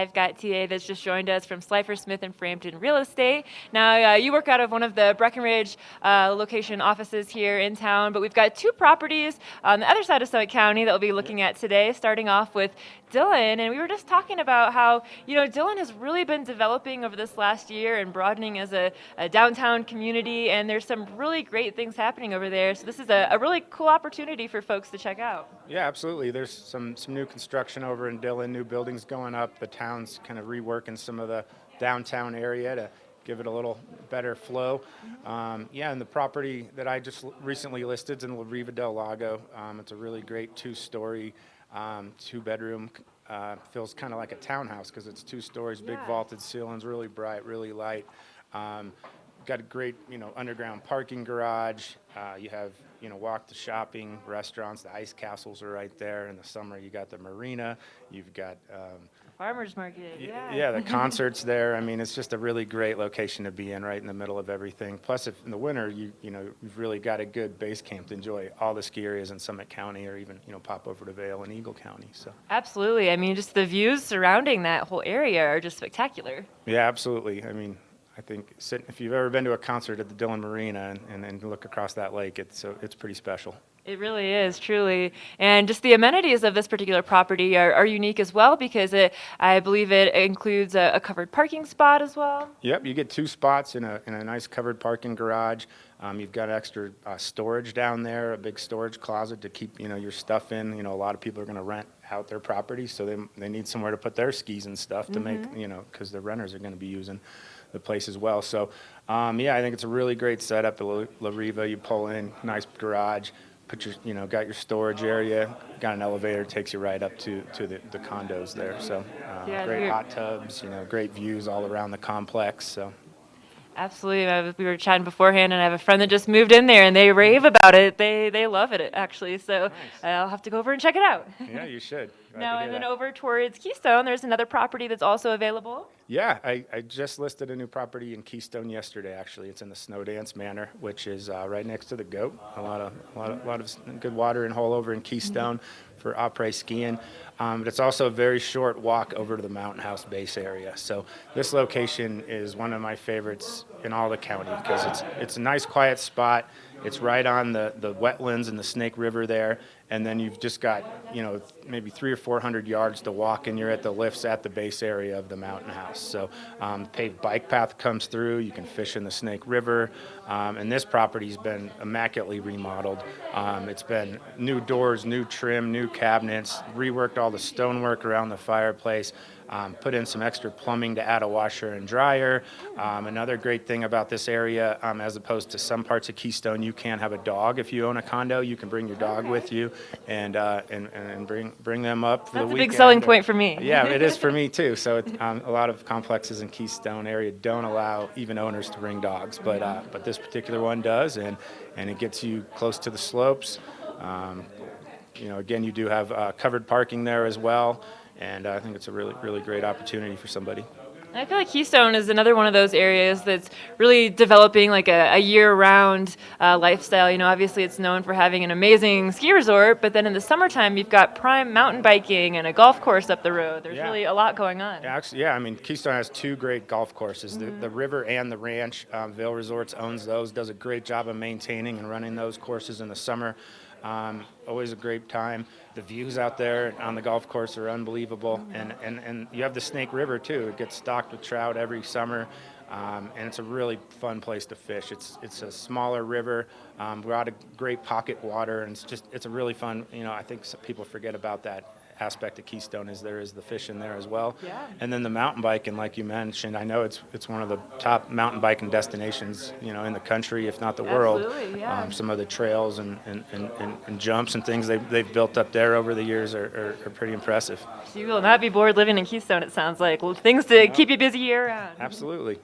I've got TA that's just joined us from Slifer Smith and Frampton Real Estate. Now, you work out of one of the Breckenridge location offices here in town, but we've got two properties on the other side of Summit County that we'll be looking at today, starting off with Dillon. And we were just talking about how, Dillon has really been developing over this last year and broadening as a downtown community, and there's some really great things happening over there. So this is a really cool opportunity for folks to check out. Yeah, absolutely. There's some new construction over in Dillon, new buildings going up. The town's kind of reworking some of the downtown area to give it a little better flow. Yeah, and the property that I just recently listed is in La Riva del Lago. It's a really great two-story, two-bedroom. Feels kind of like a townhouse because it's 2 stories, big vaulted ceilings, really bright, really light. Got a great, underground parking garage. You have, walk to shopping, restaurants. The ice castles are right there. In the summer, you got the marina. You've got Farmers market, yeah, the concerts there. I mean, it's just a really great location to be in, right in the middle of everything. Plus, if in the winter, you've really got a good base camp to enjoy all the ski areas in Summit County, or even pop over to Vail and Eagle County. So absolutely. I mean, just the views surrounding that whole area are just spectacular. Yeah, absolutely. I mean, I think if you've ever been to a concert at the Dillon Marina and look across that lake, it's pretty special. It really is, truly. And just the amenities of this particular property are unique as well, because I believe it includes a covered parking spot as well. Yep, you get 2 spots in a nice covered parking garage. You've got extra storage down there, a big storage closet to keep your stuff in. A lot of people are going to rent out their property, so they need somewhere to put their skis and stuff to make, because the renters are going to be using the place as well. So, yeah, I think it's a really great setup at La Riva. You pull in, nice garage, put your, got your storage area, got an elevator, takes you right up to the condos there. So, great hot tubs, great views all around the complex. So. Absolutely. We were chatting beforehand, and I have a friend that just moved in there, and they rave about it. They love it, actually. So nice. I'll have to go over and check it out. Yeah, you should. Now, and then over towards Keystone, there's another property that's also available. Yeah, I just listed a new property in Keystone yesterday. Actually, it's in the Snowdance Manor, which is right next to the Goat. A lot of good water and hole over in Keystone for après skiing. But it's also a very short walk over to the Mountain House base area. So this location is one of my favorites in all the county because it's a nice, quiet spot. It's right on the wetlands and the Snake River there. And then you've just got, maybe 300 or 400 yards to walk, and you're at the lifts at the base area of the Mountain House. So paved bike path comes through. You can fish in the Snake River. And this property's been immaculately remodeled. It's been new doors, new trim, new cabinets, reworked all the stonework around the fireplace. Put in some extra plumbing to add a washer and dryer. Another great thing about this area, as opposed to some parts of Keystone, you can have a dog if you own a condo. You can bring your dog with you and bring them up for the weekend. That's a big selling point for me. Yeah, it is for me too. So a lot of complexes in Keystone area don't allow even owners to bring dogs, but this particular one does, and it gets you close to the slopes. Again, you do have covered parking there as well. And I think it's a really, really great opportunity for somebody. I feel like Keystone is another one of those areas that's really developing like a year-round lifestyle. Obviously it's known for having an amazing ski resort, but then in the summertime you've got prime mountain biking and a golf course up the road. There's really a lot going on. Actually, I mean, Keystone has 2 great golf courses, the river and the ranch. Vail Resorts owns those, does a great job of maintaining and running those courses in the summer. Always a great time. The views out there on the golf course are unbelievable, and you have the Snake River too. It gets stocked with trout every summer, and it's a really fun place to fish. It's a smaller river, a lot of great pocket water, and it's a really fun. I think some people forget about that aspect of Keystone is there is the fishing there as well. Yeah. And then the mountain biking, like you mentioned, I know it's one of the top mountain biking destinations, in the country, if not the world. Absolutely, yeah. Some of the trails and jumps and things they've built up there over the years are pretty impressive. So you will not be bored living in Keystone, it sounds like. Well, things to keep you busy year round. Absolutely.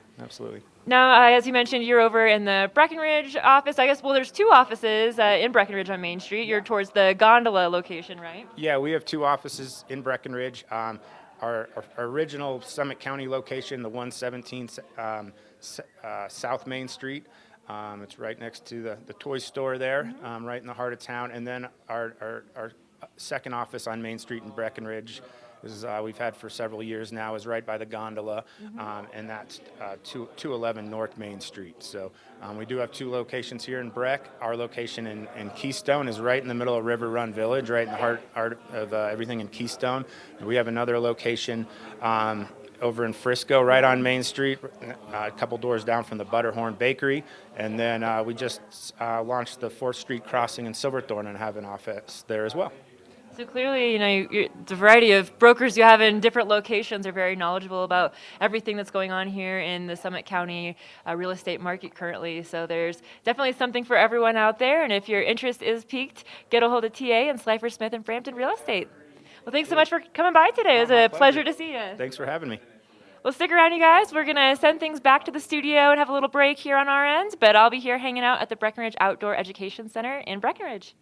Now, as you mentioned, you're over in the Breckenridge office. I guess, well, there's 2 offices in Breckenridge on Main Street. You're towards the Gondola location, right? Yeah, we have 2 offices in Breckenridge. Our original Summit County location, the 117 South Main Street. It's right next to the toy store there, right in the heart of town. And then our second office on Main Street in Breckenridge we've had for several years now, is right by the gondola, and that's 211 North Main Street. So we do have 2 locations here in Boec. Our location in Keystone is right in the middle of River Run Village, right in the heart of everything in Keystone. And we have another location over in Frisco, right on Main Street, a couple doors down from the Butterhorn Bakery. And then we just launched the 4th Street crossing in Silverthorne and have an office there as well. So clearly, the variety of brokers you have in different locations are very knowledgeable about everything that's going on here in the Summit County real estate market currently. So there's definitely something for everyone out there. And if your interest is piqued, get a hold of TA and Slifer Smith and Frampton Real Estate. Well, thanks so much for coming by today. It was a pleasure to see you. Thanks for having me. Well, stick around, you guys. We're going to send things back to the studio and have a little break here on our end, but I'll be here hanging out at the Breckenridge Outdoor Education Center in Breckenridge.